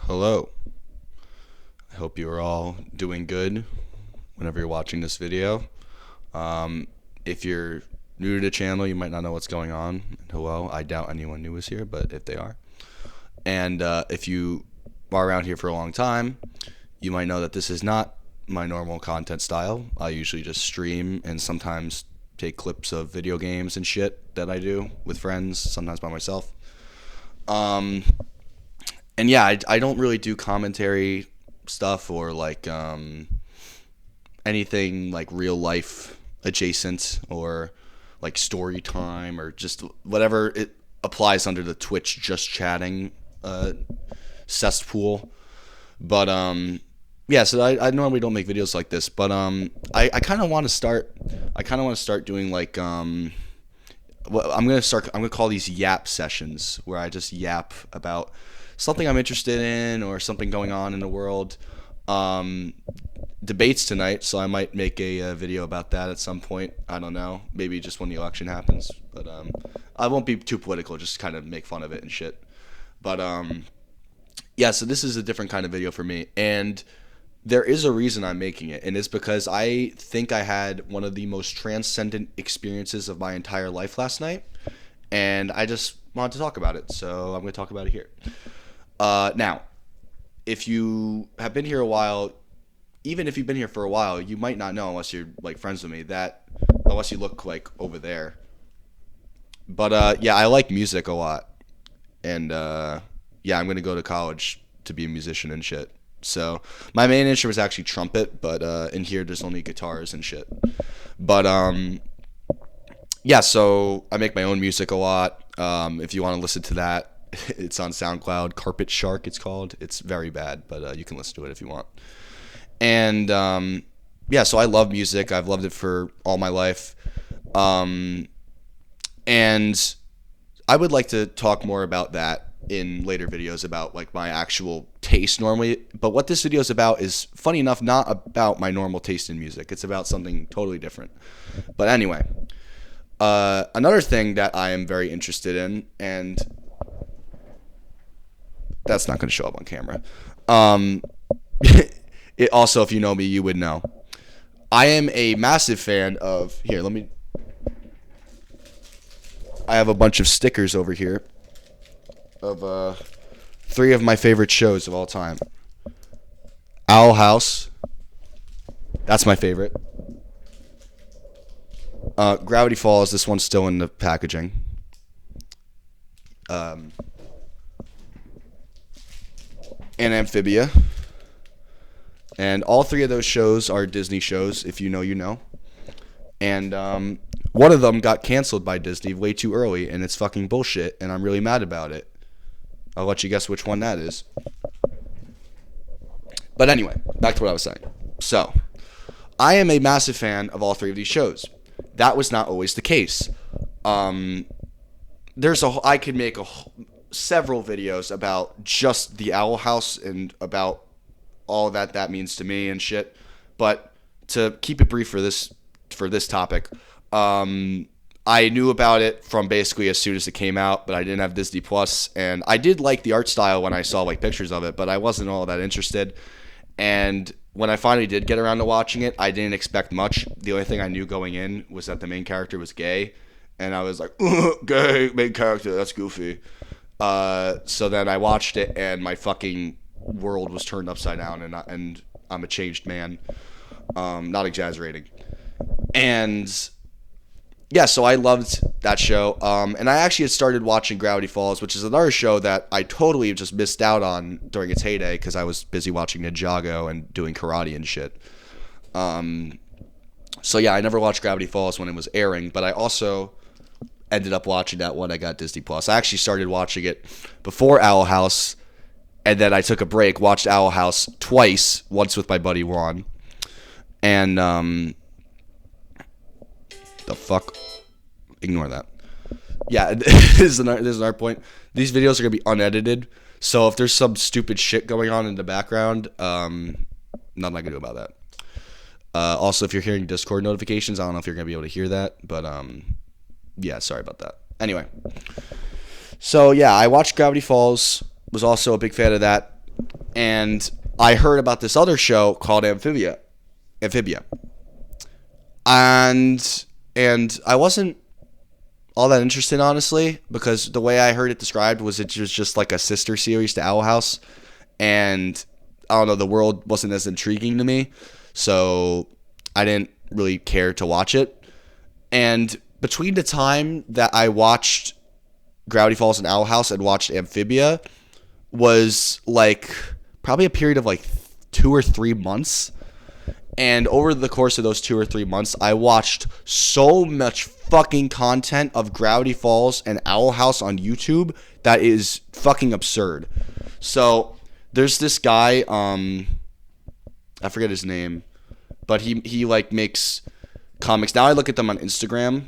Hello. I hope you are all doing good whenever you're watching this video. If you're new to the channel, you might not know what's going on. Hello. I doubt anyone new is here, but if they are. And if you are around here for a long time, you might know that this is not my normal content style. I usually just stream and sometimes take clips of video games and shit that I do with friends, sometimes by myself. And yeah, I don't really do commentary stuff or like anything like real life adjacent or like story time or just whatever it applies under the Twitch just chatting cesspool. But yeah, so I normally don't make videos like this, but I kind of want to start. I kind of want to start doing like well, I'm gonna call these yap sessions where I just yap about something I'm interested in or something going on in the world. Debates tonight, so I might make a video about that at some point. I don't know, maybe just when the election happens. But I won't be too political, just kind of make fun of it and shit. But yeah, so this is a different kind of video for me, and there is a reason I'm making it, and it's because I think I had one of the most transcendent experiences of my entire life last night, and I just wanted to talk about it, so I'm going to talk about it here. Now, if you have been here a while, even if you've been here for a while, you might not know, unless you're like friends with me, that unless you look like over there. But yeah, I like music a lot, and yeah, I'm gonna go to college to be a musician and shit. So my main instrument was actually trumpet, but in here there's only guitars and shit. But yeah, so I make my own music a lot. If you want to listen to that, it's on SoundCloud. Carpet Shark, it's called. It's very bad, but you can listen to it if you want. And yeah, so I love music. I've loved it for all my life. And I would like to talk more about that in later videos about like my actual taste normally. But what this video is about is, funny enough, not about my normal taste in music. It's about something totally different. But anyway, another thing that I am very interested in, and that's not going to show up on camera. It also, if you know me, you would know. I am a massive fan of... Here, let me... I have a bunch of stickers over here of 3 of my favorite shows of all time. Owl House. That's my favorite. Gravity Falls. This one's still in the packaging. And Amphibia. And all 3 of those shows are Disney shows, if you know, you know. And one of them got canceled by Disney way too early, and it's fucking bullshit, and I'm really mad about it. I'll let you guess which one that is. But anyway, back to what I was saying. So, I am a massive fan of all 3 of these shows. That was not always the case. I could make several videos about just the Owl House and about all that means to me and shit. But to keep it brief for this topic, I knew about it from basically as soon as it came out, but I didn't have Disney Plus, and I did like the art style when I saw like pictures of it, but I wasn't all that interested. And when I finally did get around to watching it, I didn't expect much. The only thing I knew going in was that the main character was gay, and I was like, gay main character, that's goofy. So then I watched it, and my fucking world was turned upside down, and I'm a changed man. Not exaggerating. And yeah, so I loved that show. And I actually had started watching Gravity Falls, which is another show that I totally just missed out on during its heyday because I was busy watching Ninjago and doing karate and shit. So yeah, I never watched Gravity Falls when it was airing, but I also ended up watching that when I got Disney Plus. I actually started watching it before Owl House, and then I took a break, watched Owl House twice, once with my buddy Juan. And the fuck? Ignore that. Yeah, this is another point. These videos are going to be unedited, so if there's some stupid shit going on in the background, nothing I can do about that. Also, if you're hearing Discord notifications, I don't know if you're going to be able to hear that, but yeah, sorry about that. Anyway, so yeah, I watched Gravity Falls, was also a big fan of that. and I heard about this other show called Amphibia, and I wasn't all that interested, honestly, because the way I heard it described was it was just like a sister series to Owl House, and I don't know, the world wasn't as intriguing to me, so I didn't really care to watch it. And between the time that I watched Gravity Falls and Owl House and watched Amphibia was like probably a period of like 2 or 3 months. And over the course of those 2 or 3 months, I watched so much fucking content of Gravity Falls and Owl House on YouTube that is fucking absurd. So there's this guy, I forget his name, but he like makes comics. Now I look at them on Instagram.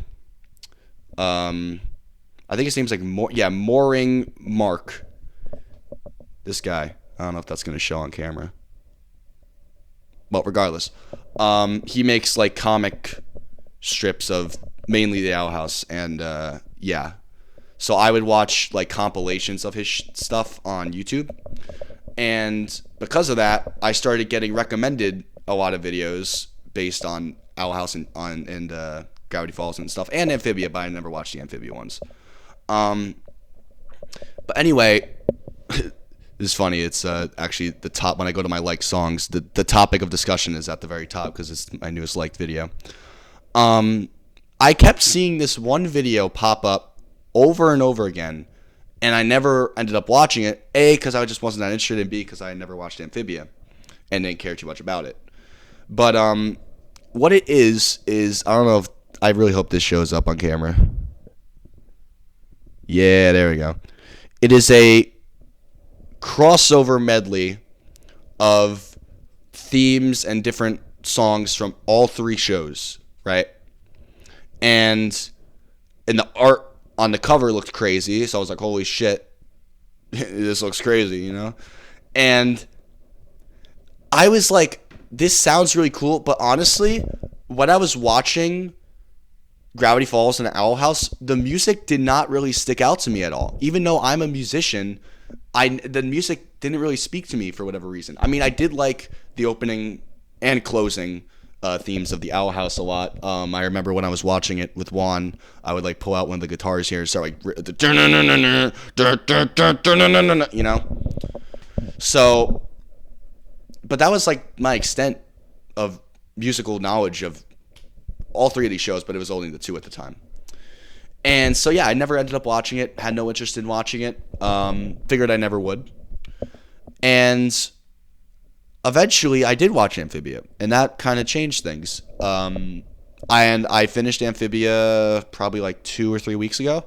I think his name's like Mooring Mark. This guy. I don't know if that's gonna show on camera. Well, regardless, he makes like comic strips of mainly the Owl House, and yeah. So I would watch like compilations of his stuff on YouTube, and because of that, I started getting recommended a lot of videos based on Owl House and Gravity Falls and stuff, and Amphibia, but I never watched the Amphibia ones. But anyway, this is funny. It's actually the top when I go to my liked songs. The topic of discussion is at the very top because it's my newest liked video. I kept seeing this one video pop up over and over again, and I never ended up watching it. A, because I just wasn't that interested, and B, because I had never watched Amphibia and didn't care too much about it. But what it is I don't know if I really hope this shows up on camera. Yeah, there we go. It is a crossover medley of themes and different songs from all 3 shows, right? And the art on the cover looked crazy, so I was like, holy shit, this looks crazy, you know? And I was like, this sounds really cool, but honestly, when I was watching Gravity Falls and Owl House, the music did not really stick out to me at all. Even though I'm a musician, the music didn't really speak to me for whatever reason. I mean, I did like the opening and closing themes of the Owl House a lot. I remember when I was watching it with Juan, I would like pull out one of the guitars here and start like, you know? So, but that was like my extent of musical knowledge of all 3 of these shows, but it was only the 2 at the time. And so, yeah, I never ended up watching it, had no interest in watching it, figured I never would. And eventually I did watch Amphibia, and that kind of changed things. And I finished Amphibia probably like 2 or 3 weeks ago,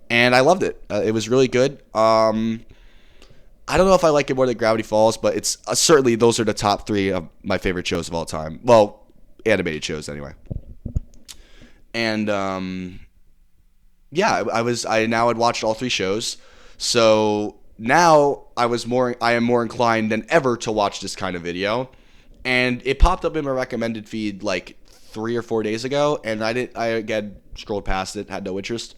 and I loved it. It was really good. I don't know if I like it more than Gravity Falls, but it's certainly those are the top 3 of my favorite shows of all time. Well, animated shows anyway. And yeah, I now had watched all 3 shows, so now I am more inclined than ever to watch this kind of video, and it popped up in my recommended feed like 3 or 4 days ago, and I again scrolled past it, had no interest,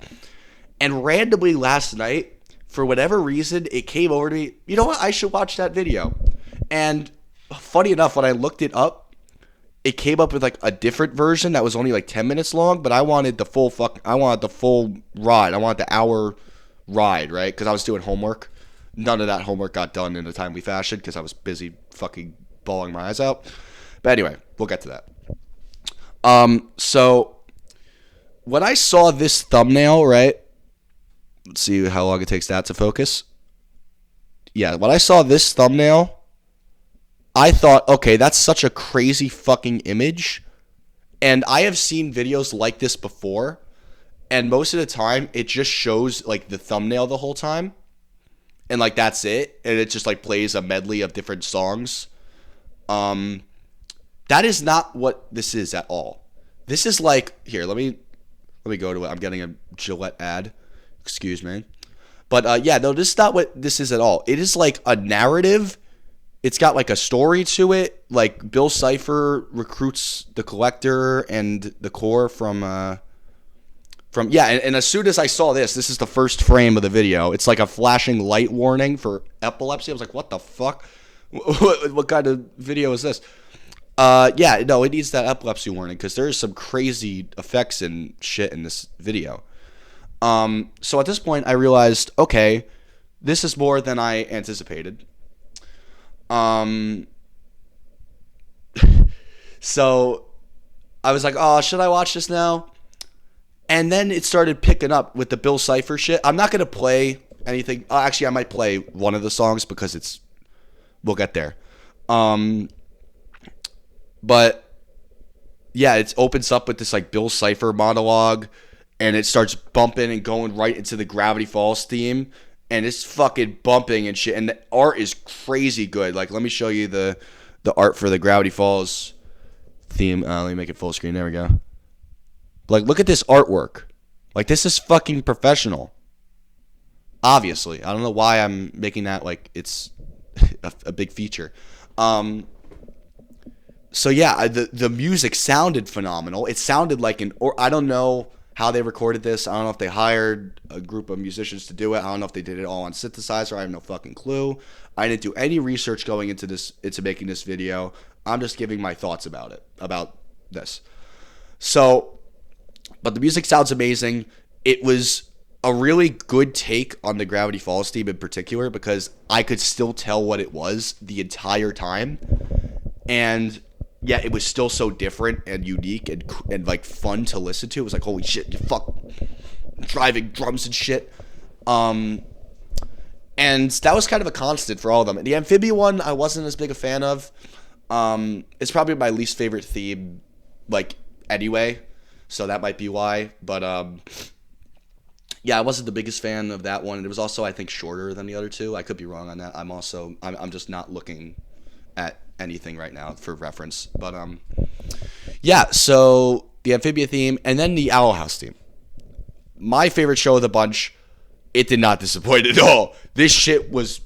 and randomly last night, for whatever reason, it came over to me, you know what, I should watch that video. And funny enough, when I looked it up, it came up with like a different version that was only like 10 minutes long, but I wanted the full ride. I wanted the hour ride, right? Because I was doing homework. None of that homework got done in a timely fashion because I was busy fucking bawling my eyes out. But anyway, we'll get to that. So when I saw this thumbnail, right? Let's see how long it takes that to focus. Yeah, when I saw this thumbnail, I thought, okay, that's such a crazy fucking image. And I have seen videos like this before. And most of the time, it just shows like the thumbnail the whole time. And like, that's it. And it just like plays a medley of different songs. That is not what this is at all. This is like, here, let me go to it. I'm getting a Gillette ad. Excuse me. But yeah, no, this is not what this is at all. It is like a narrative. It's got like a story to it. Like Bill Cipher recruits the Collector and the Core from yeah. And as soon as I saw this is the first frame of the video. It's like a flashing light warning for epilepsy. I was like, what the fuck? What kind of video is this? Yeah, no, it needs that epilepsy warning because there's some crazy effects and shit in this video. So at this point, I realized, okay, this is more than I anticipated. So I was like, oh, should I watch this now? And then it started picking up with the Bill Cipher shit. I'm not going to play anything. Actually, I might play one of the songs because we'll get there. But yeah, it opens up with this like Bill Cipher monologue, and it starts bumping and going right into the Gravity Falls theme, and it's fucking bumping and shit. And the art is crazy good. Like, let me show you the art for the Gravity Falls theme. Let me make it full screen. There we go. Like, look at this artwork. Like, this is fucking professional. Obviously, I don't know why I'm making that like it's a big feature. So yeah, the music sounded phenomenal. It sounded like I don't know how they recorded this. I don't know if they hired a group of musicians to do it. I don't know if they did it all on synthesizer. I have no fucking clue. I didn't do any research going into making this video. I'm just giving my thoughts about this. So, but the music sounds amazing. It was a really good take on the Gravity Falls theme in particular because I could still tell what it was the entire time. And yeah, it was still so different and unique and like fun to listen to. It was like, holy shit, you fuck driving drums and shit. And that was kind of a constant for all of them. The Amphibia one, I wasn't as big a fan of. It's probably my least favorite theme, like, anyway. So that might be why. But, yeah, I wasn't the biggest fan of that one. It was also, I think, shorter than the other two. I could be wrong on that. I'm just not looking at anything right now for reference. But, yeah, so the Amphibia theme and then the Owl House theme. My favorite show of the bunch. It did not disappoint at all. This shit was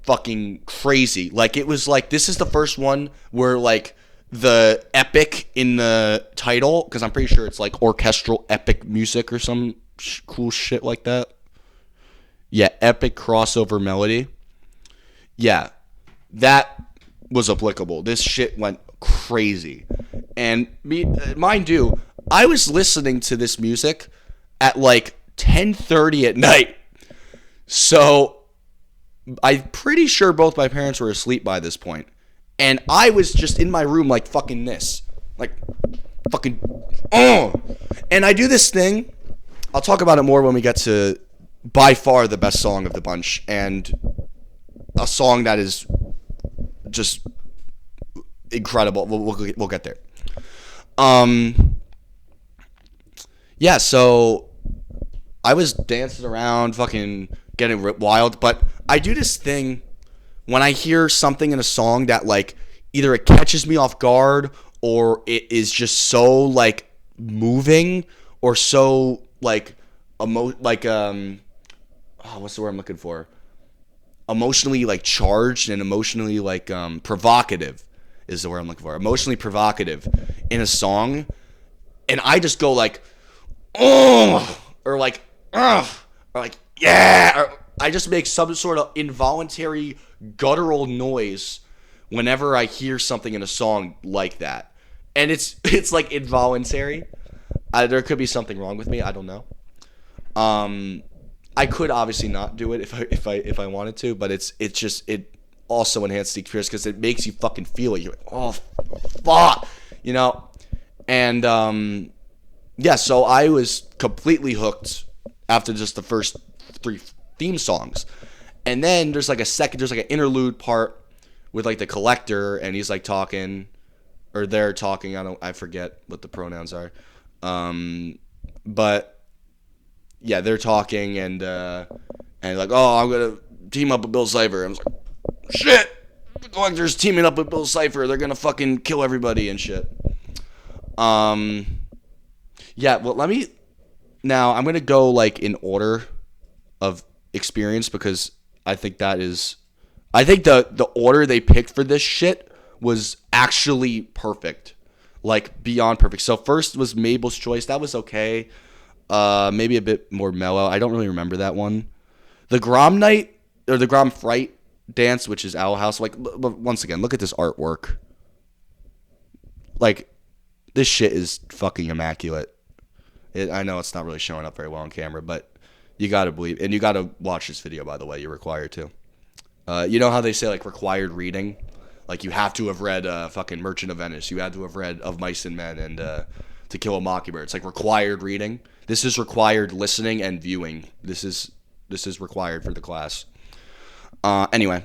fucking crazy. Like, it was like, this is the first one where, like, the epic in the title, because I'm pretty sure it's like orchestral epic music or some cool shit like that. Yeah, epic crossover melody. Yeah, that was applicable. This shit went crazy. And mind you, I was listening to this music at like 10:30 at night. So I'm pretty sure both my parents were asleep by this point. And I was just in my room like fucking this. Like fucking And I do this thing. I'll talk about it more when we get to by far the best song of the bunch and a song that is just incredible. We'll get there. Yeah, so I was dancing around, fucking getting wild, but I do this thing when I hear something in a song that, like, either it catches me off guard or it is just so, like, moving or so, like, what's the word I'm looking for? Emotionally, like, charged and emotionally, like, provocative is the word I'm looking for. Emotionally provocative in a song, and I just go, like, oh, or like, ugh, or like, yeah, or I just make some sort of involuntary guttural noise whenever I hear something in a song like that. And it's like involuntary. There could be something wrong with me. I don't know. I could obviously not do it if I wanted to, but it also enhances the experience because it makes you fucking feel it. You're like, oh fuck, you know. And yeah, so I was completely hooked after just the first 3 theme songs. And then there's like an interlude part with like the Collector, and he's like talking, or they're talking. I forget what the pronouns are. But yeah, they're talking and like, oh, I'm gonna team up with Bill Cipher. I was like, shit, the Collector's teaming up with Bill Cipher. They're gonna fucking kill everybody and shit. Yeah, well, I'm gonna go like in order of experience because I think the order they picked for this shit was actually perfect, like beyond perfect. So first was Mabel's Choice. That was okay, maybe a bit more mellow. I don't really remember that one. The Grom Night or the Grom Fright dance, which is Owl House. Like, once again, look at this artwork. Like, this shit is fucking immaculate. I know it's not really showing up very well on camera, but you gotta believe, and you gotta watch this video, by the way. You're required to. You know how they say, like, required reading? Like, you have to have read fucking Merchant of Venice. You had to have read Of Mice and Men and To Kill a Mockingbird. It's like required reading. This is required listening and viewing. This is required for the class. Anyway,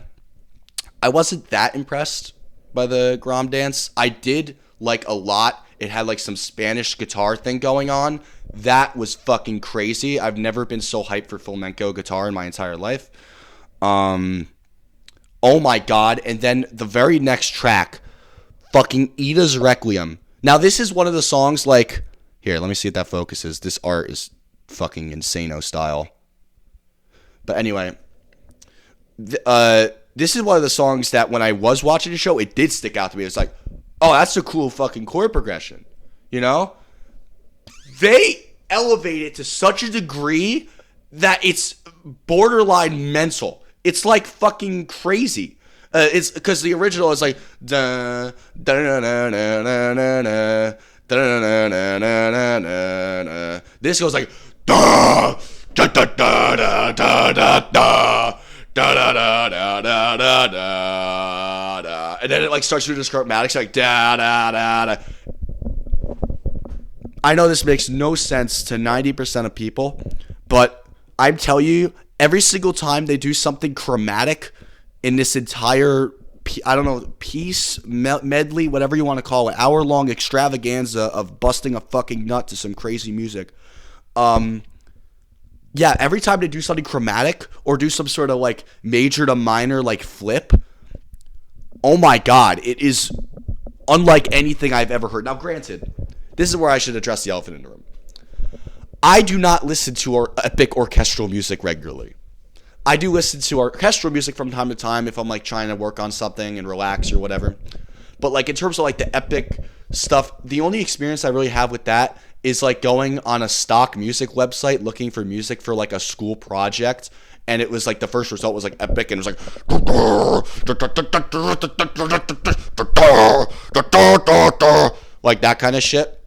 I wasn't that impressed by the Grom dance. I did like a lot. It had like some Spanish guitar thing going on. That was fucking crazy. I've never been so hyped for flamenco guitar in my entire life. Oh my god. And then the very next track, fucking Ida's Requiem. Now this is one of the songs like, here, let me see if that focuses. This art is fucking insano style. But anyway, this is one of the songs that when I was watching the show, it did stick out to me. It's like, oh, that's a cool fucking chord progression. You know? They elevate it to such a degree that it's borderline mental. It's like fucking crazy. It's because the original is like da da da da da da da da da. This goes like da da da da da da da da da da da da da, and then it like starts to do this chromatics like da da da da. I know this makes no sense to 90% of people, but I'm telling you, every single time they do something chromatic in this entire, I don't know, piece, medley, whatever you want to call it, hour-long extravaganza of busting a fucking nut to some crazy music. Yeah, every time they do something chromatic or do some sort of like major to minor like flip, oh my god, it is unlike anything I've ever heard. Now, granted, this is where I should address the elephant in the room. I do not listen to epic orchestral music regularly. I do listen to orchestral music from time to time if I'm like trying to work on something and relax or whatever. But like in terms of like the epic stuff, the only experience I really have with that is like going on a stock music website looking for music for like a school project, and it was like the first result was like epic and it was like that kind of shit.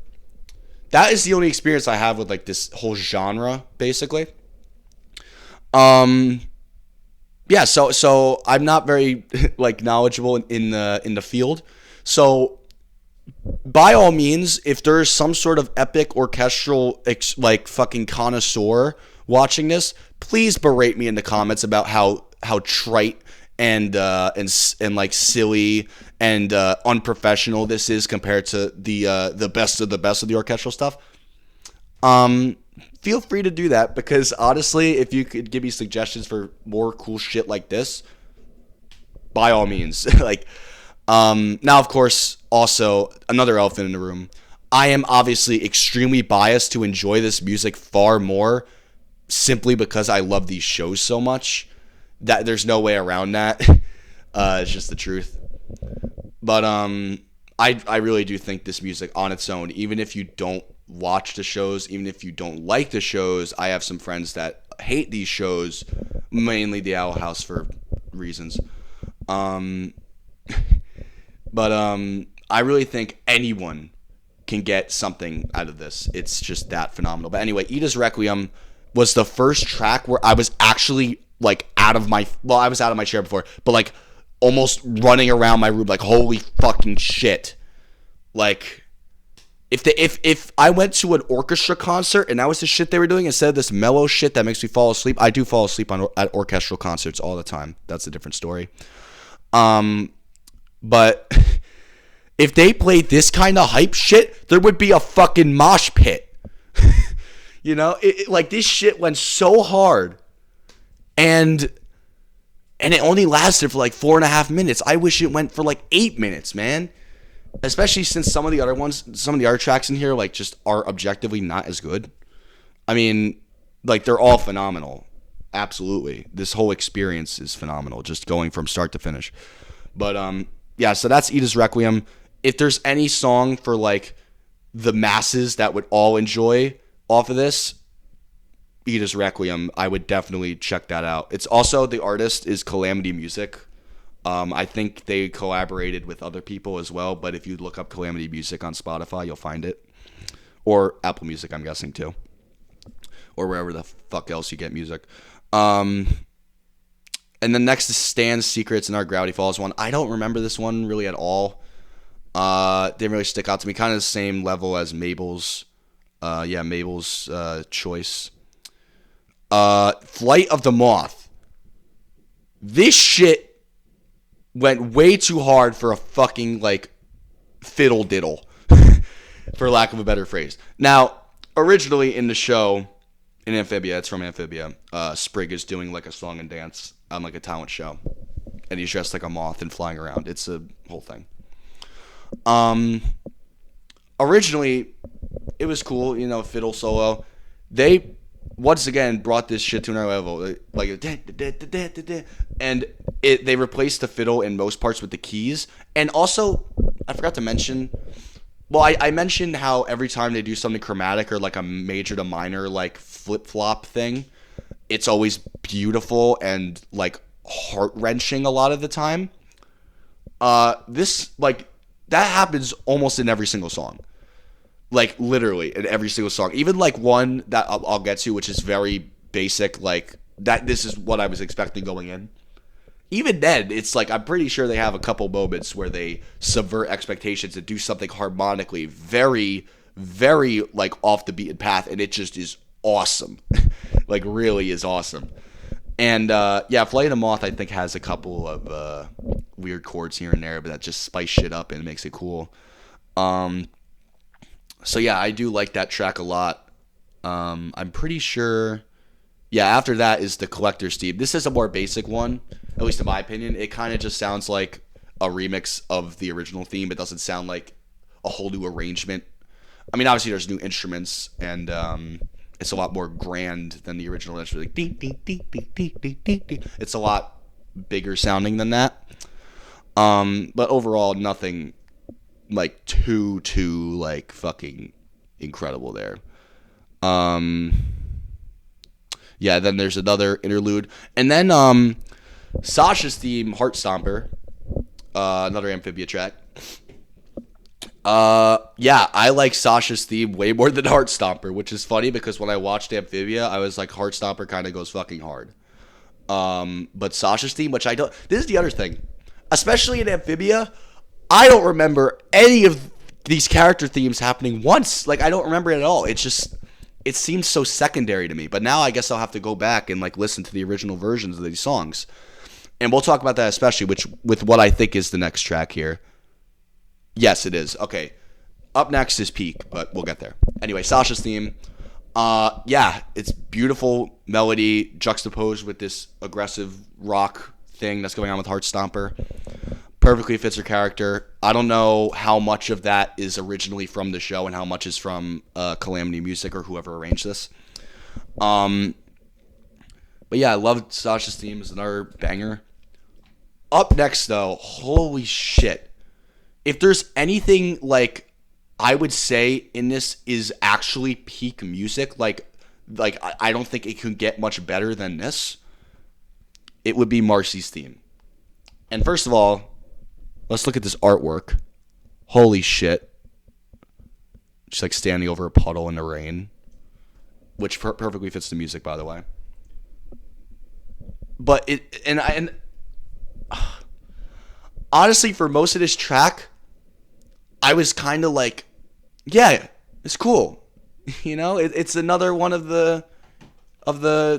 That is the only experience I have with like this whole genre, basically. Yeah, so I'm not very like knowledgeable in the field. So by all means, if there's some sort of epic orchestral like fucking connoisseur watching this, please berate me in the comments about how trite and like silly and unprofessional this is compared to the best of the orchestral stuff. Feel free to do that, because honestly, if you could give me suggestions for more cool shit like this, by all means. Like, now of course, also another elephant in the room. I am obviously extremely biased to enjoy this music far more, simply because I love these shows so much that there's no way around that. It's just the truth. But I really do think this music on its own, even if you don't watch the shows, even if you don't like the shows, I have some friends that hate these shows, mainly the Owl House for reasons. But I really think anyone can get something out of this. It's just that phenomenal. But anyway, Ida's Requiem was the first track where I was actually like I was out of my chair before, but like almost running around my room like, holy fucking shit. Like, if I went to an orchestra concert and that was the shit they were doing instead of this mellow shit that makes me fall asleep, I do fall asleep at orchestral concerts all the time. That's a different story. But if they played this kind of hype shit, there would be a fucking mosh pit. You know, like this shit went so hard, and it only lasted for like 4.5 minutes. I wish it went for like 8 minutes, man. Especially since some of the other tracks in here like just are objectively not as good. I mean, like they're all phenomenal. Absolutely. This whole experience is phenomenal, just going from start to finish. But yeah, so that's Ida's Requiem. If there's any song for like the masses that would all enjoy off of this, Edith's Requiem, I would definitely check that out. It's also, the artist is Calamity Music. I think they collaborated with other people as well, but if you look up Calamity Music on Spotify, you'll find it. Or Apple Music, I'm guessing, too. Or wherever the fuck else you get music. And then next is Stan's Secrets and Our Gravity Falls one. I don't remember this one really at all. Didn't really stick out to me. Kind of the same level as Mabel's. Mabel's choice. Flight of the Moth. This shit went way too hard for a fucking, like, fiddle diddle, for lack of a better phrase. Now, originally in the show, in Amphibia, it's from Amphibia, Sprig is doing, like, a song and dance on, like, a talent show. And he's dressed like a moth and flying around. It's a whole thing. Originally, it was cool, you know, fiddle solo. They once again brought this shit to another level, like, and they replaced the fiddle in most parts with the keys. And also, I forgot to mention, well, I mentioned how every time they do something chromatic or like a major to minor like flip flop thing, it's always beautiful and like heart wrenching a lot of the time. This, like, that happens almost in every single song. Like, literally, in every single song. Even, like, one that I'll get to, which is very basic, like, that this is what I was expecting going in. Even then, it's like, I'm pretty sure they have a couple moments where they subvert expectations and do something harmonically very, very, like, off the beaten path, and it just is awesome. Like, really is awesome. And, Flight of the Moth, I think, has a couple of weird chords here and there, but that just spice shit up and makes it cool. So yeah, I do like that track a lot. I'm pretty sure, after that is the Collector's Theme. This is a more basic one, at least in my opinion. It kind of just sounds like a remix of the original theme. It doesn't sound like a whole new arrangement. I mean, obviously there's new instruments, and it's a lot more grand than the original. It's really ding, ding, ding, ding, ding, ding, ding, ding. It's a lot bigger sounding than that. But overall, nothing like too like fucking incredible there. Then there's another interlude, and then Sasha's theme, Heart Stomper, another Amphibia track. I like Sasha's theme way more than Heart Stomper, which is funny because when I watched Amphibia, I was like, Heart Stomper kind of goes fucking hard. But Sasha's theme, which I don't, this is the other thing, especially in Amphibia, I don't remember any of these character themes happening once. Like, I don't remember it at all. It's just, it seems so secondary to me. But now I guess I'll have to go back and, like, listen to the original versions of these songs. And we'll talk about that especially with what I think is the next track here. Yes, it is. Okay. Up next is Peak, but we'll get there. Anyway, Sasha's theme. It's beautiful melody juxtaposed with this aggressive rock thing that's going on with Heart Stomper. Perfectly fits her character. I don't know how much of that is originally from the show and how much is from Calamity Music or whoever arranged this. But yeah, I love Sasha's theme. It's another banger. Up next, though, holy shit. If there's anything, like, I would say in this is actually peak music, like I don't think it can get much better than this, it would be Marcy's theme. And first of all, let's look at this artwork. Holy shit. Just like standing over a puddle in the rain. Which perfectly fits the music, by the way. But honestly, for most of this track, I was kind of like, yeah, it's cool. You know, it's another one of the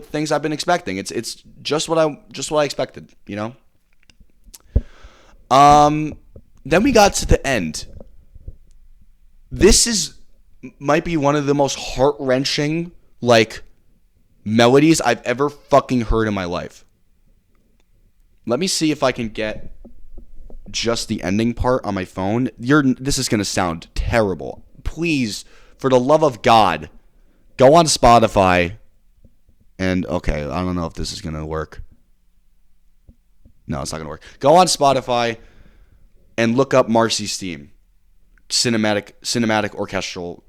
things I've been expecting. It's just what I expected, you know? Then we got to the end. This might be one of the most heart-wrenching, like, melodies I've ever fucking heard in my life. Let me see if I can get just the ending part on my phone. This is going to sound terrible. Please, for the love of God, go on Spotify and, okay, I don't know if this is going to work. No, it's not going to work. Go on Spotify and look up Marcy's theme. Cinematic orchestral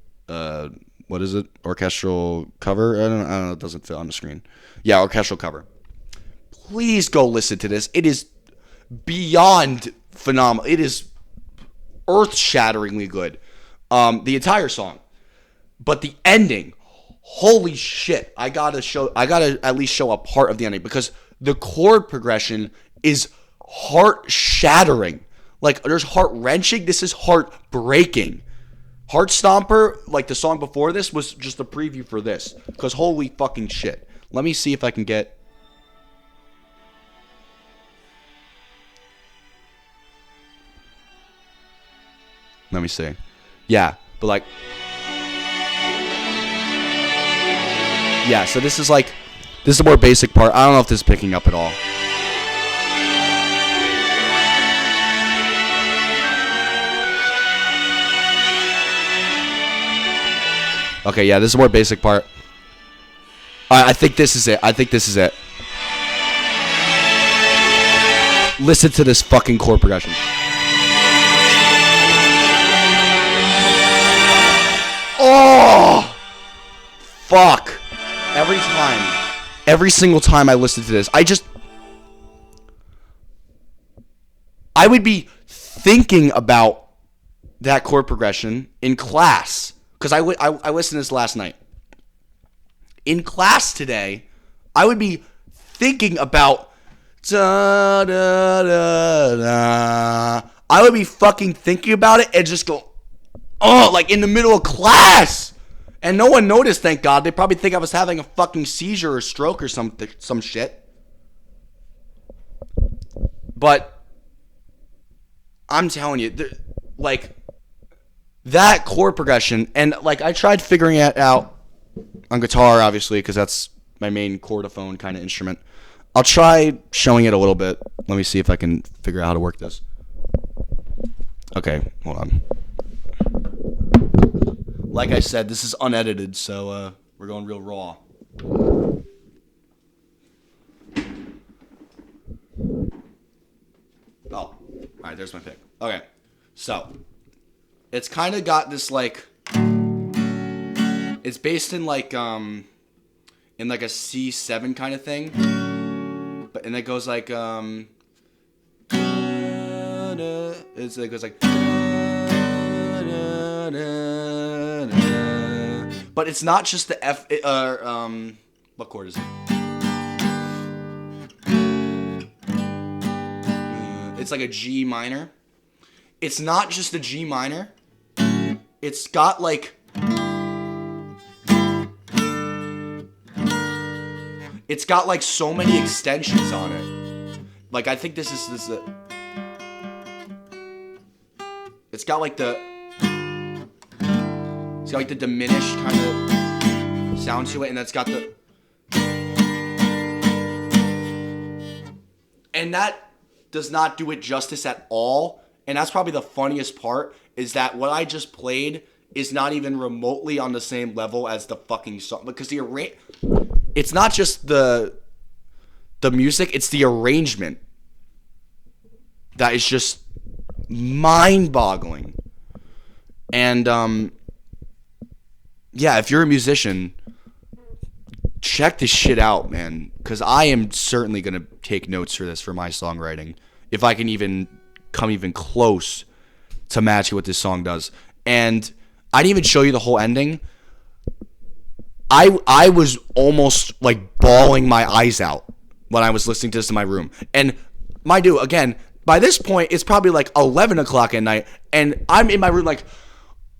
what is it? Orchestral cover? I don't know. It doesn't fit on the screen. Yeah, orchestral cover. Please go listen to this. It is beyond phenomenal. It is earth-shatteringly good. The entire song. But the ending, holy shit. I gotta at least show a part of the ending because the chord progression is heart-shattering. Like, there's heart-wrenching. This is heart-breaking. Heart Stomper, like the song before this, was just a preview for this. Because holy fucking shit. Let me see if I can get... Let me see. Yeah, but like... Yeah, so this is like... This is the more basic part. I don't know if this is picking up at all. Okay, yeah, this is the more basic part. I think this is it. Listen to this fucking chord progression. Oh! Fuck. Every single time I listen to this, I would be thinking about that chord progression in class. Because I listened to this last night. In class today, I would be thinking about... Da, da, da, da. I would be fucking thinking about it and just go... Oh, like in the middle of class! And no one noticed, thank God. They probably think I was having a fucking seizure or stroke or some shit. But... I'm telling you, like... That chord progression, and like I tried figuring it out on guitar, obviously, because that's my main chordophone kind of instrument. I'll try showing it a little bit. Let me see if I can figure out how to work this. Okay, hold on. Like I said, this is unedited, so we're going real raw. Oh, alright, there's my pick. Okay, so... It's kind of got this like, it's based in like a C7 kind of thing, and it goes like it goes like, but it's not just the F. What chord is it? It's like a G minor. It's not just a G minor. It's got like... It's got like so many extensions on it. Like I think this is a... It's got like the... It's got like the diminished kind of sound to it, and that's got the... And that does not do it justice at all. And that's probably the funniest part, is that what I just played is not even remotely on the same level as the fucking song. Because it's not just the music, it's the arrangement that is just mind-boggling. And, yeah, if you're a musician, check this shit out, man. Because I am certainly going to take notes for this for my songwriting. If I can even... come even close to matching what this song does. And I didn't even show you the whole ending. I was almost like bawling my eyes out when I was listening to this in my room. And mind you, again, by this point, it's probably like 11 o'clock at night, and I'm in my room like,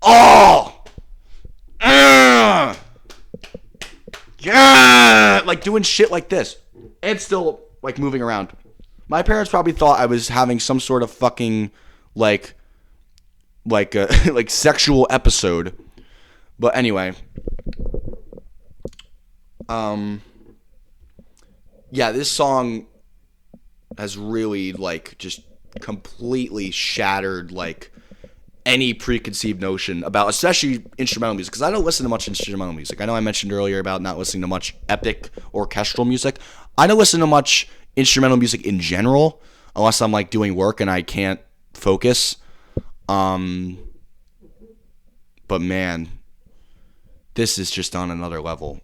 oh, yeah, like doing shit like this. And still like moving around. My parents probably thought I was having some sort of fucking like sexual episode. But anyway, yeah, this song has really like just completely shattered like any preconceived notion about especially instrumental music, because I don't listen to much instrumental music. I know I mentioned earlier about not listening to much epic orchestral music. I don't listen to much instrumental music in general, unless I'm like doing work and I can't focus. But man, this is just on another level.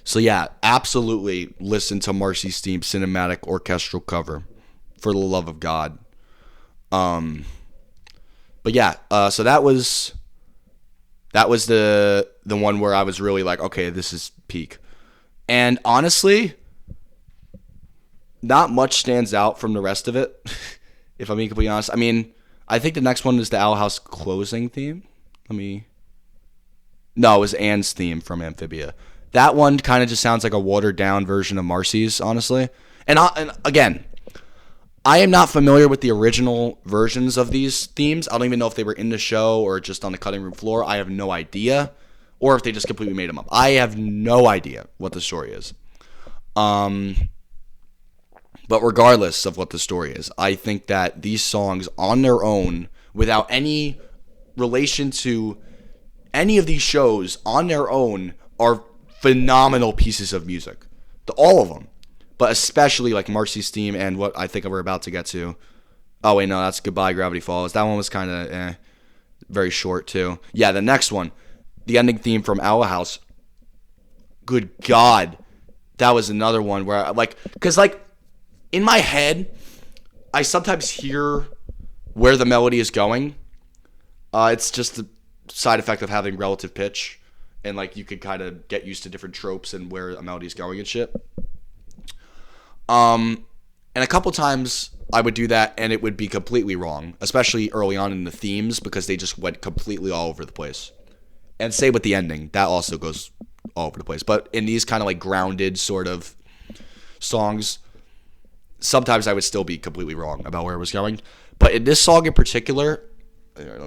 So yeah, absolutely listen to Marcy's Theme cinematic orchestral cover, for the love of God. But yeah, so that was the one where I was really like, okay, this is peak. And honestly, not much stands out from the rest of it, if I'm being completely honest. I mean, I think the next one is the Owl House closing theme. No, it was Anne's theme from Amphibia. That one kind of just sounds like a watered down version of Marcy's, honestly. And again, I am not familiar with the original versions of these themes. I don't even know if they were in the show or just on the cutting room floor. I have no idea. Or if they just completely made them up. I have no idea what the story is. But regardless of what the story is, I think that these songs on their own, without any relation to any of these shows, on their own, are phenomenal pieces of music. All of them. But especially like Marcy's Theme and what I think we're about to get to. Oh, wait, no, that's Goodbye Gravity Falls. That one was kind of very short, too. Yeah, the next one, the ending theme from Owl House. Good God. That was another one where, because, in my head, I sometimes hear where the melody is going. It's just the side effect of having relative pitch. And, you could kind of get used to different tropes and where a melody is going and shit. And a couple times I would do that and it would be completely wrong, especially early on in the themes because they just went completely all over the place. And same with the ending, that also goes all over the place. But in these kind of grounded sort of songs, sometimes I would still be completely wrong about where it was going. But in this song in particular, there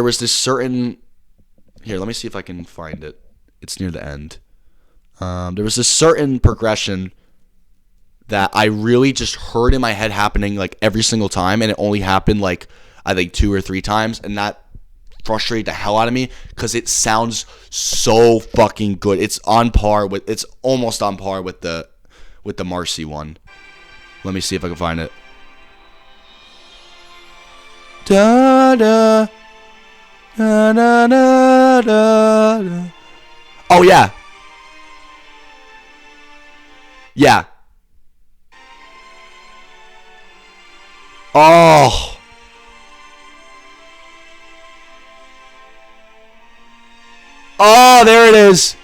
was this certain. Here, let me see if I can find it. It's near the end. There was a certain progression that I really just heard in my head happening every single time, and it only happened I think 2 or 3 times, and that frustrated the hell out of me because it sounds so fucking good. It's almost on par with the Marcy one. Let me see if I can find it. Da da. Da, da, da, da, da. Oh, yeah. Yeah. Oh. Oh, there it is.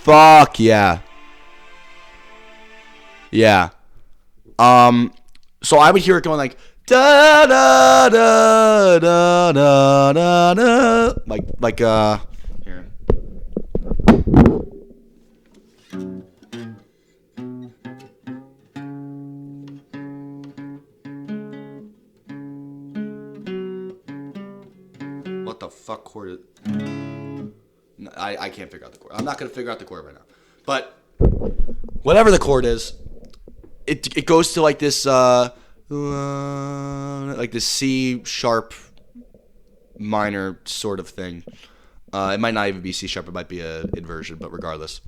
Fuck yeah. Yeah. So I would hear it going da da da da da da da, here. What the fuck chord is? I can't figure out the chord. I'm not gonna figure out the chord right now. But whatever the chord is, it goes to this the C sharp minor sort of thing. It might not even be C sharp. It might be an inversion, but regardless.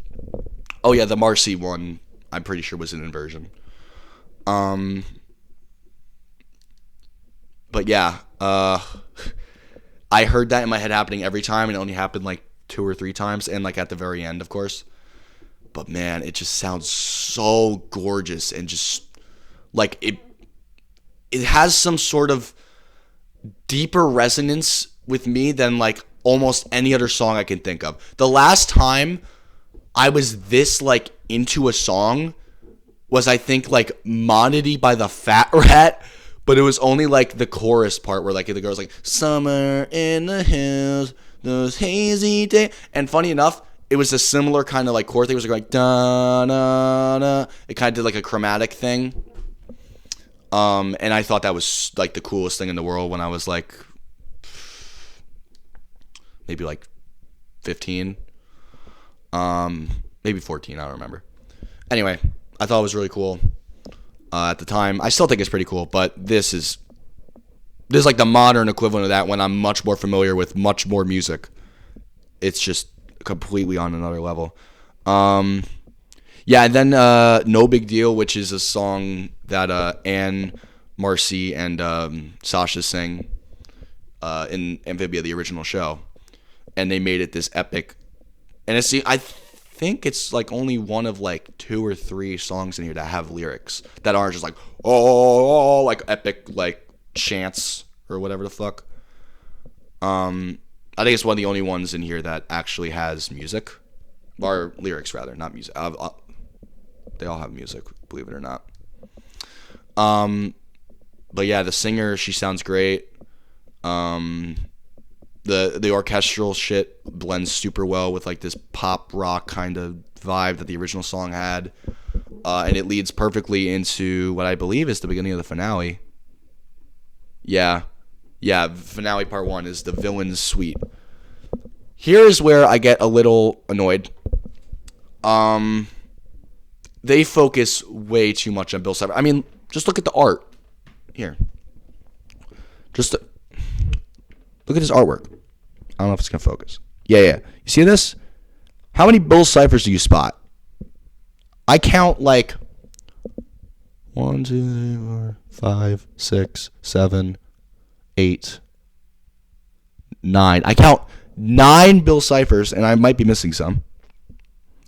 Oh yeah, the Marcy one, I'm pretty sure was an inversion. But yeah, I heard that in my head happening every time, and it only happened 2 or 3 times, and at the very end, of course. But man, it just sounds so gorgeous, and just it has some sort of deeper resonance with me than almost any other song I can think of. The last time I was this into a song was I think Monody by the Fat Rat, but it was only the chorus part where the girl's summer in the hills, those hazy days. And funny enough, it was a similar kind of chord thing. It was da da da. It kind of did a chromatic thing. And I thought that was the coolest thing in the world when I was maybe 15, maybe 14, I don't remember. Anyway, I thought it was really cool at the time. I still think it's pretty cool, but this is the modern equivalent of that when I'm much more familiar with much more music. It's just completely on another level. Yeah, and then No Big Deal, which is a song that Anne, Marcy, and Sasha sang in Amphibia, the original show. And they made it this epic. And I think it's like only one of like 2 or 3 songs in here that have lyrics that aren't just like, oh, like epic, like chants or whatever the fuck. I think it's one of the only ones in here that actually has music. Or lyrics, rather, not music. They all have music, believe it or not. But yeah, the singer, she sounds great. The orchestral shit blends super well with like this pop rock kind of vibe that the original song had. And it leads perfectly into what I believe is the beginning of the finale. Yeah, finale part 1 is the villain's suite. Here's where I get a little annoyed. They focus way too much on Bill Cipher. I mean, just look at the art. Here. Just look at his artwork. I don't know if it's going to focus. Yeah. You see this? How many Bill Ciphers do you spot? I count like 1, 2, 3, 4, 5, 6, 7, 8, 9. I count 9 Bill Ciphers, and I might be missing some.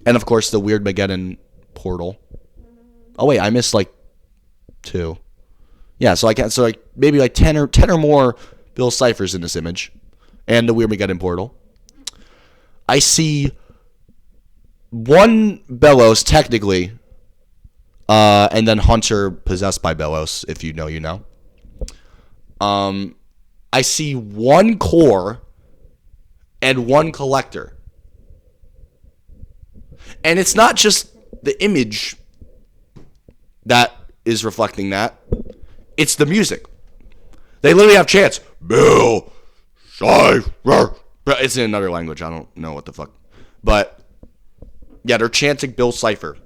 And of course, the Weird Mageddon portal. Oh wait, I missed like 2. Yeah, so maybe like 10 or more Bill Ciphers in this image, and the Weird Mageddon portal. I see 1 Bellows technically, and then Hunter possessed by Bellows. If you know, you know. I see 1 core and 1 collector. And it's not just the image that is reflecting that. It's the music. They literally have chants. Bill Cipher. It's in another language. I don't know what the fuck. But, yeah, they're chanting Bill Cipher.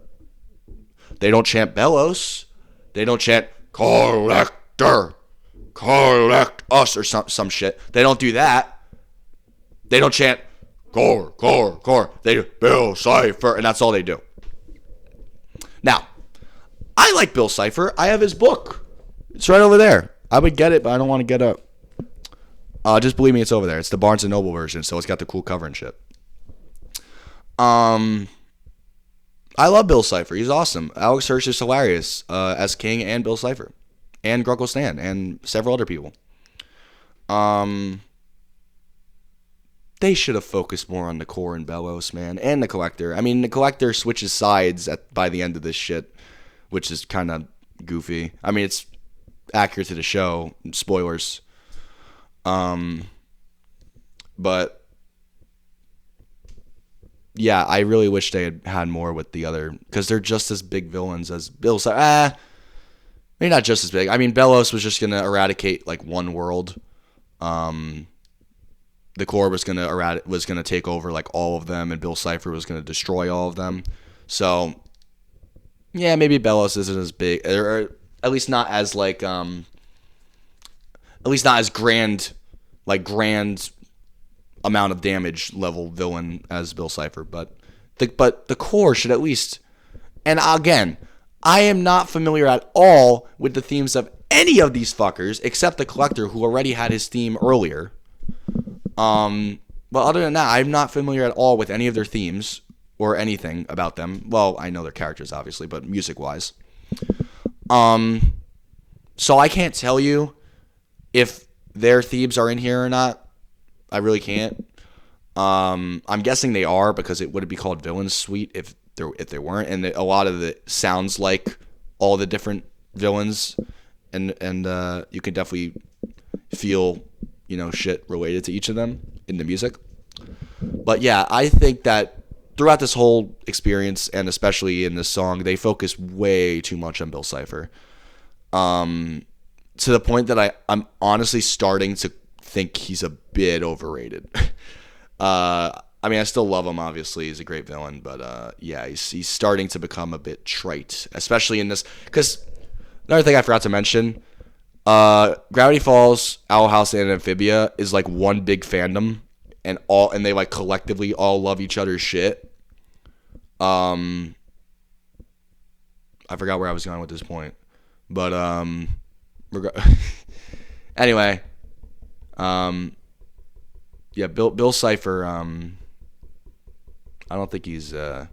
They don't chant Bellows. They don't chant Collector. Collect us or some shit. They don't do that. They don't chant core. They do Bill Cipher, and that's all they do. Now, I like Bill Cipher. I have his book. It's right over there. I would get it, but I don't want to get up. Just believe me, it's over there. It's the Barnes & Noble version, so it's got the cool cover and shit. I love Bill Cipher. He's awesome. Alex Hirsch is hilarious as King and Bill Cipher. And Grunkle Stan and several other people. They should have focused more on the core and Bellows, man, and the collector. I mean, the collector switches sides by the end of this shit, which is kind of goofy. I mean, it's accurate to the show. Spoilers. But yeah, I really wish they had had more with the other, because they're just as big villains as Bill. Maybe not just as big. I mean, Bellows was just gonna eradicate like one world. The core was gonna take over like all of them, and Bill Cipher was gonna destroy all of them. So yeah, maybe Bellows isn't as big, or at least not as like at least not as grand amount of damage level villain as Bill Cipher. But the core should at least. And again, I am not familiar at all with the themes of any of these fuckers except the collector, who already had his theme earlier. But other than that, I'm not familiar at all with any of their themes or anything about them. Well, I know their characters, obviously, but music-wise. So I can't tell you if their themes are in here or not. I really can't. I'm guessing they are, because it would be called Villain's Suite if they weren't. And a lot of it sounds like all the different villains, and you can definitely feel, shit related to each of them in the music. But yeah, I think that throughout this whole experience, and especially in this song, they focus way too much on Bill Cipher. To the point that I'm honestly starting to think he's a bit overrated. I mean, I still love him, obviously. He's a great villain, but yeah, he's starting to become a bit trite, especially in this. Because another thing I forgot to mention, Gravity Falls, Owl House, and Amphibia is like one big fandom, and they like collectively all love each other's shit. I forgot where I was going with this point, but anyway, yeah, Bill Cipher. I don't think he's. I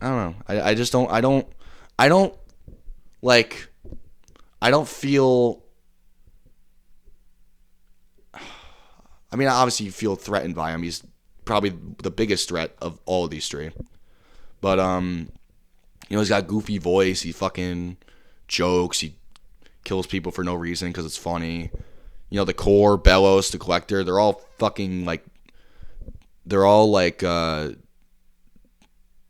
don't know. I just don't. I don't like. I don't feel. I mean, obviously you feel threatened by him. He's probably the biggest threat of all of these three. But he's got a goofy voice. He fucking jokes. He kills people for no reason because it's funny. The core, Bellows, the Collector, they're all fucking like. They're all like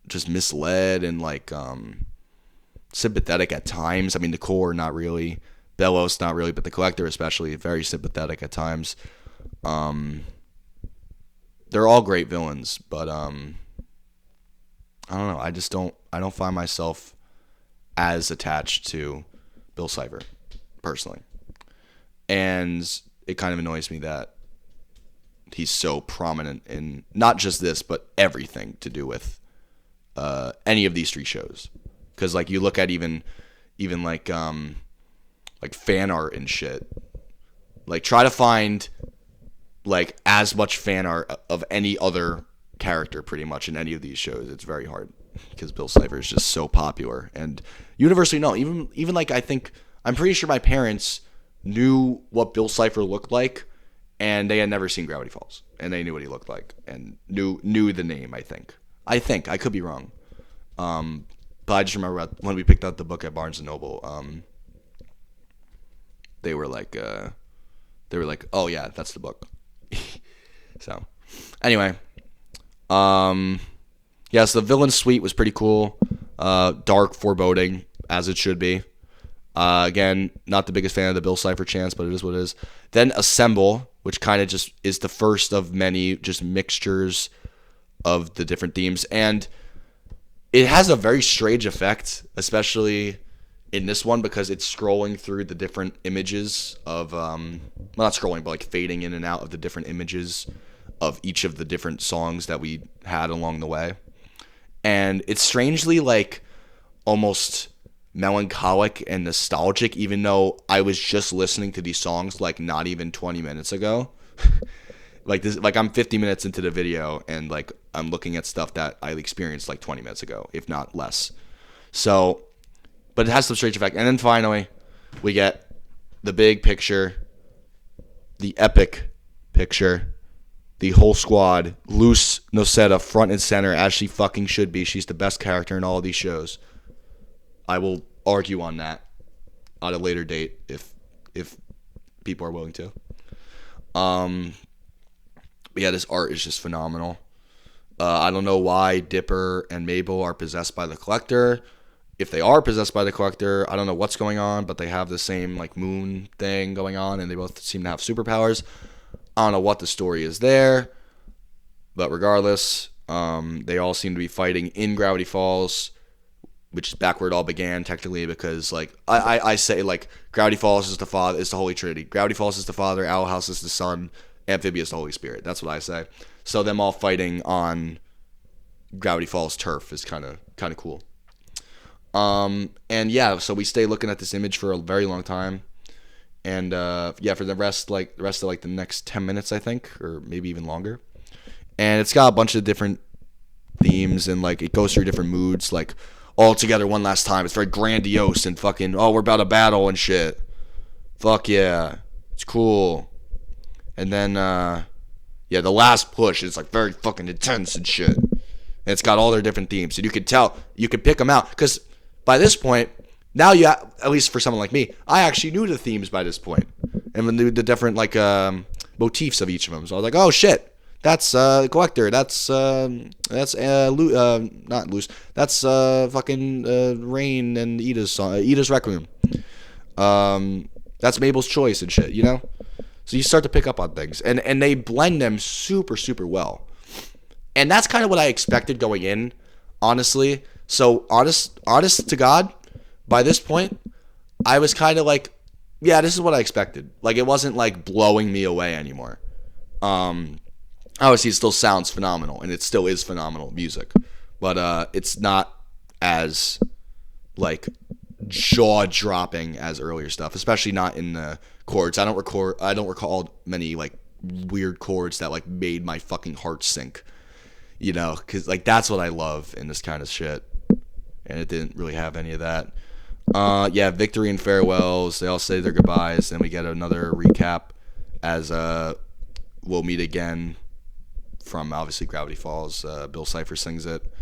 just misled and like sympathetic at times. I mean, the core not really. Bellows not really, but the Collector especially very sympathetic at times. They're all great villains, but I don't know. I don't find myself as attached to Bill Cipher personally, and it kind of annoys me that he's so prominent in not just this, but everything to do with any of these three shows. Because like you look at even like fan art and shit. Like try to find like as much fan art of any other character pretty much in any of these shows. It's very hard because Bill Cipher is just so popular and universally known. Even like I'm pretty sure my parents knew what Bill Cipher looked like, and they had never seen Gravity Falls, and they knew what he looked like and knew the name. I think I could be wrong, but I just remember when we picked up the book at Barnes and Noble, they were like, oh yeah, that's the book. So, anyway, yeah, so the villain suite was pretty cool. Dark, foreboding, as it should be. Again, not the biggest fan of the Bill Cipher chants, but it is what it is. Then Assemble, which kind of just is the first of many just mixtures of the different themes. And it has a very strange effect, especially in this one, because it's scrolling through the different images of, well, not scrolling, but like fading in and out of the different images of each of the different songs that we had along the way. And it's strangely like almost melancholic and nostalgic, even though I was just listening to these songs like not even 20 minutes ago. like I'm 50 minutes into the video and like I'm looking at stuff that I experienced like 20 minutes ago, if not less. So, but it has some strange effect. And then finally, we get the big picture, the epic picture, the whole squad, Luz Noceda front and center, as she fucking should be. She's the best character in all of these shows. I will argue on that at a later date if people are willing to. But yeah, this art is just phenomenal. I don't know why Dipper and Mabel are possessed by the Collector. If they are possessed by the Collector, I don't know what's going on, but they have the same like moon thing going on, and they both seem to have superpowers. I don't know what the story is there, but regardless, they all seem to be fighting in Gravity Falls, which is back where it all began technically, because like I say like Gravity Falls is the Holy Trinity. Gravity Falls is the Father, Owl House is the Son, Amphibious the Holy Spirit. That's what I say. So them all fighting on Gravity Falls turf is kind of cool. And yeah, so we stay looking at this image for a very long time. And yeah, for the rest of the next 10 minutes, I think, or maybe even longer. And it's got a bunch of different themes, and like it goes through different moods, like all together one last time. It's very grandiose and fucking, oh, we're about to battle and shit. Fuck yeah, it's cool. And then yeah, the last push is like very fucking intense and shit. And it's got all their different themes, and you could tell, you could pick them out, because by this point, now you, at least for someone like me, I actually knew the themes by this point, and the different like motifs of each of them. So I was like, oh shit, that's Collector, that's not Loose, that's fucking Rain and Ida's song, Ida's Requiem. That's Mabel's Choice and shit, you know. So you start to pick up on things, and they blend them super super well, and that's kind of what I expected going in, honestly. So honest to God, by this point, I was kind of like, yeah, this is what I expected. Like, it wasn't like blowing me away anymore. Obviously, it still sounds phenomenal, and it still is phenomenal music, but it's not as like jaw dropping as earlier stuff, especially not in the chords. I don't recall many like weird chords that like made my fucking heart sink, you know, because like that's what I love in this kind of shit, and it didn't really have any of that. Yeah, victory and farewells, they all say their goodbyes, and we get another recap as we'll meet again from obviously Gravity Falls. Bill Cipher sings it,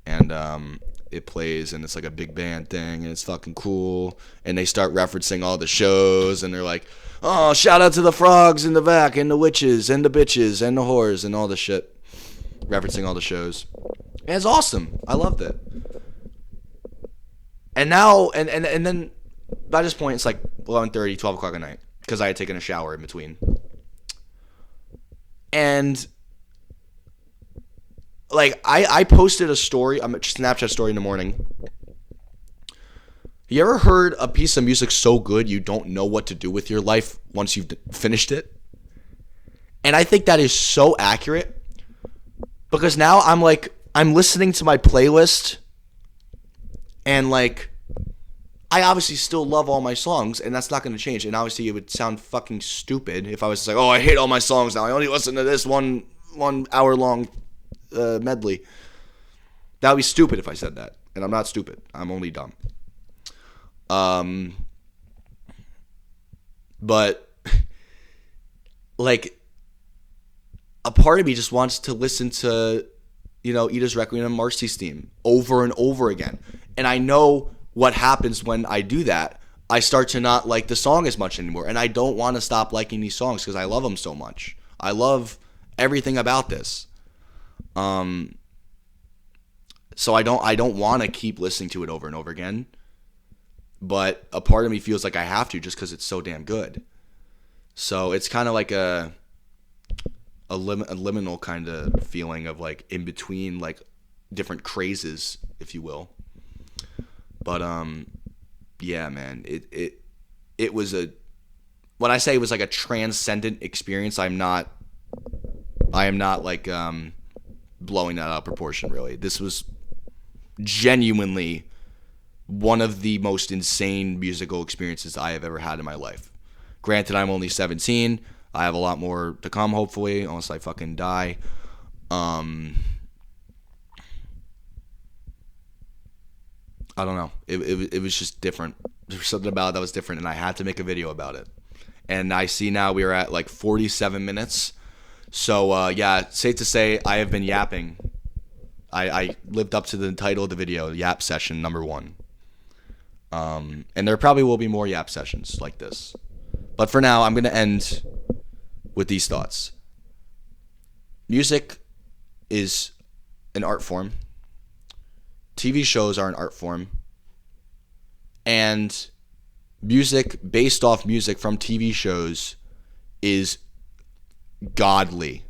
and it plays, and it's like a big band thing, and it's fucking cool. And they start referencing all the shows, and they're like, oh, shout out to the frogs in the back, and the witches, and the bitches, and the whores, and all the shit. Referencing all the shows. And it's awesome. I loved it. And now, and then, by this point, it's like 11:30, 12 o'clock at night, because I had taken a shower in between. And like, I posted a story, a Snapchat story in the morning. You ever heard a piece of music so good you don't know what to do with your life once you've finished it? And I think that is so accurate, because now I'm listening to my playlist, and like, I obviously still love all my songs, and that's not going to change. And obviously, it would sound fucking stupid if I was just like, oh, I hate all my songs now. I only listen to this one hour long medley. That would be stupid if I said that. And I'm not stupid. I'm only dumb. But like, a part of me just wants to listen to, you know, Ida's Requiem and Marcy's theme over and over again. And I know what happens when I do that. I start to not like the song as much anymore. And I don't want to stop liking these songs because I love them so much. I love everything about this. So I don't want to keep listening to it over and over again. But a part of me feels like I have to, just because it's so damn good. So it's kind of like a liminal kind of feeling of like in between like different crazes, if you will. But yeah, man, it was when I say it was like a transcendent experience, I am not like blowing that out of proportion, really. This was genuinely one of the most insane musical experiences I have ever had in my life. Granted, I'm only 17. I have a lot more to come, hopefully, unless I fucking die. I don't know. It was just different. There was something about it that was different, and I had to make a video about it. And I see now we are at like 47 minutes. So, yeah, safe to say I have been yapping. I lived up to the title of the video, Yap Session number 1. And there probably will be more yap sessions like this. But for now, I'm going to end with these thoughts. Music is an art form. TV shows are an art form. And music based off music from TV shows is godly.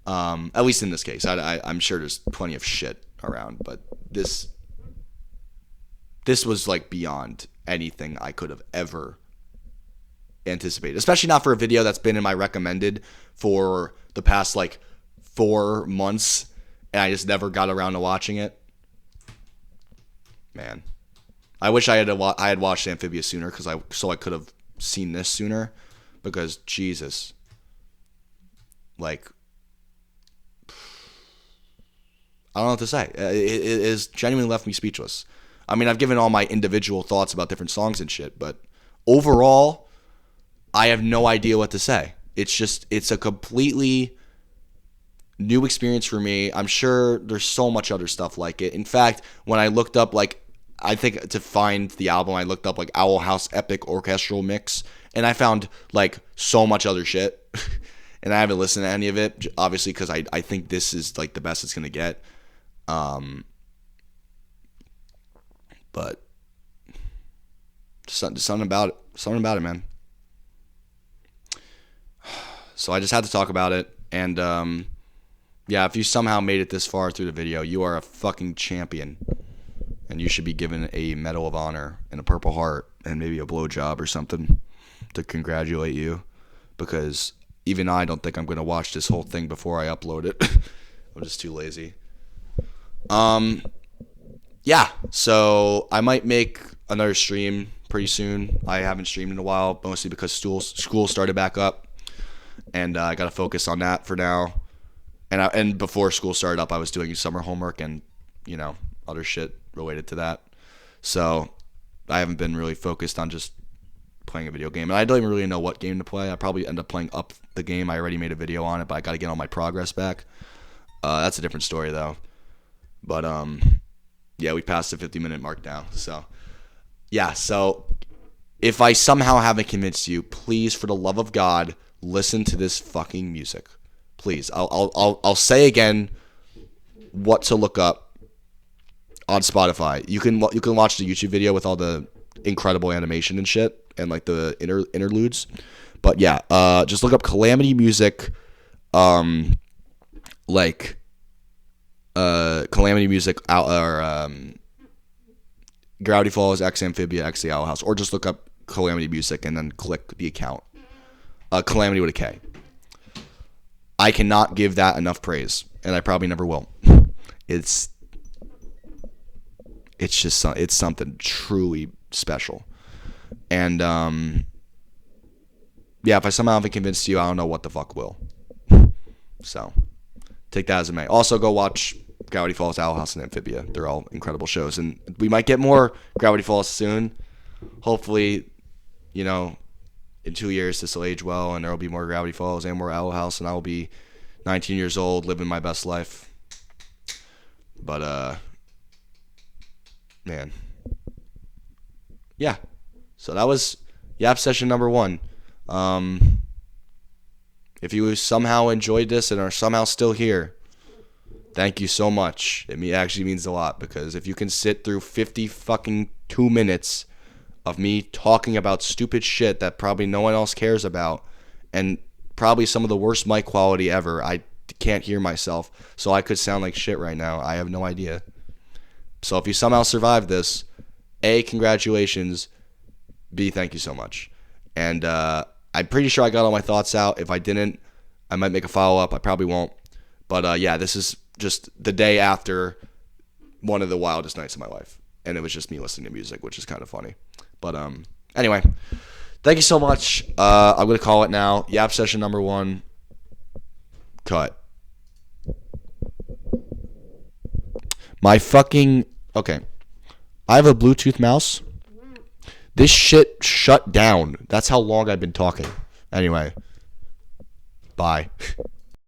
At least in this case. I'm sure there's plenty of shit around, but this was like beyond anything I could have ever anticipated. Especially not for a video that's been in my recommended for the past like 4 months, and I just never got around to watching it. Man, I wish I had watched Amphibia sooner, so I could have seen this sooner. Because Jesus, like, I don't know what to say. It has genuinely left me speechless. I mean, I've given all my individual thoughts about different songs and shit, but overall, I have no idea what to say. It's a completely new experience for me. I'm sure there's so much other stuff like it. In fact, when I looked up, like, I think to find the album, I looked up like Owl House Epic Orchestral Mix, and I found like so much other shit. And I haven't listened to any of it, obviously, because I think this is like the best it's gonna get. But something about it, man. So I just had to talk about it, and yeah, if you somehow made it this far through the video, you are a fucking champion. And you should be given a Medal of Honor and a Purple Heart and maybe a blowjob or something to congratulate you. Because even I don't think I'm going to watch this whole thing before I upload it. I'm just too lazy. yeah, so I might make another stream pretty soon. I haven't streamed in a while, mostly because school started back up, and I got to focus on that for now. And before school started up, I was doing summer homework and other shit related to that. So I haven't been really focused on just playing a video game, and I don't even really know what game to play. I probably end up playing Up the game. I already made a video on it, but I got to get all my progress back. That's a different story though. But yeah, we passed the 50-minute mark now. So yeah, so if I somehow haven't convinced you, please, for the love of God, listen to this fucking music. Please, I'll say again what to look up on Spotify. You can watch the YouTube video with all the incredible animation and shit and like the interludes. But yeah, just look up Calamity Music, Calamity Music out or Gravity Falls X Amphibia X the Owl House, or just look up Calamity Music and then click the account. Calamity with a K. I cannot give that enough praise, and I probably never will. It's just it's something truly special, and yeah, if I somehow haven't convinced you, I don't know what the fuck will. So take that as it may. Also, go watch Gravity Falls, Owl House, and Amphibia. They're all incredible shows, and we might get more Gravity Falls soon. Hopefully, in 2 years this will age well, and there will be more Gravity Falls and more Owl House, and I will be 19 years old, living my best life. But man, yeah. So that was Yap session number 1. If you somehow enjoyed this and are somehow still here, thank you so much. It actually means a lot, because if you can sit through 50 fucking 2 minutes of me talking about stupid shit that probably no one else cares about, and probably some of the worst mic quality ever, I can't hear myself, so I could sound like shit right now. I have no idea. So if you somehow survived this, A, congratulations. B, thank you so much. And I'm pretty sure I got all my thoughts out. If I didn't, I might make a follow-up. I probably won't. But yeah, this is just the day after one of the wildest nights of my life. And it was just me listening to music, which is kind of funny. But anyway, thank you so much. I'm going to call it now. Yap session number 1. Cut. Okay. I have a Bluetooth mouse. This shit shut down. That's how long I've been talking. Anyway. Bye.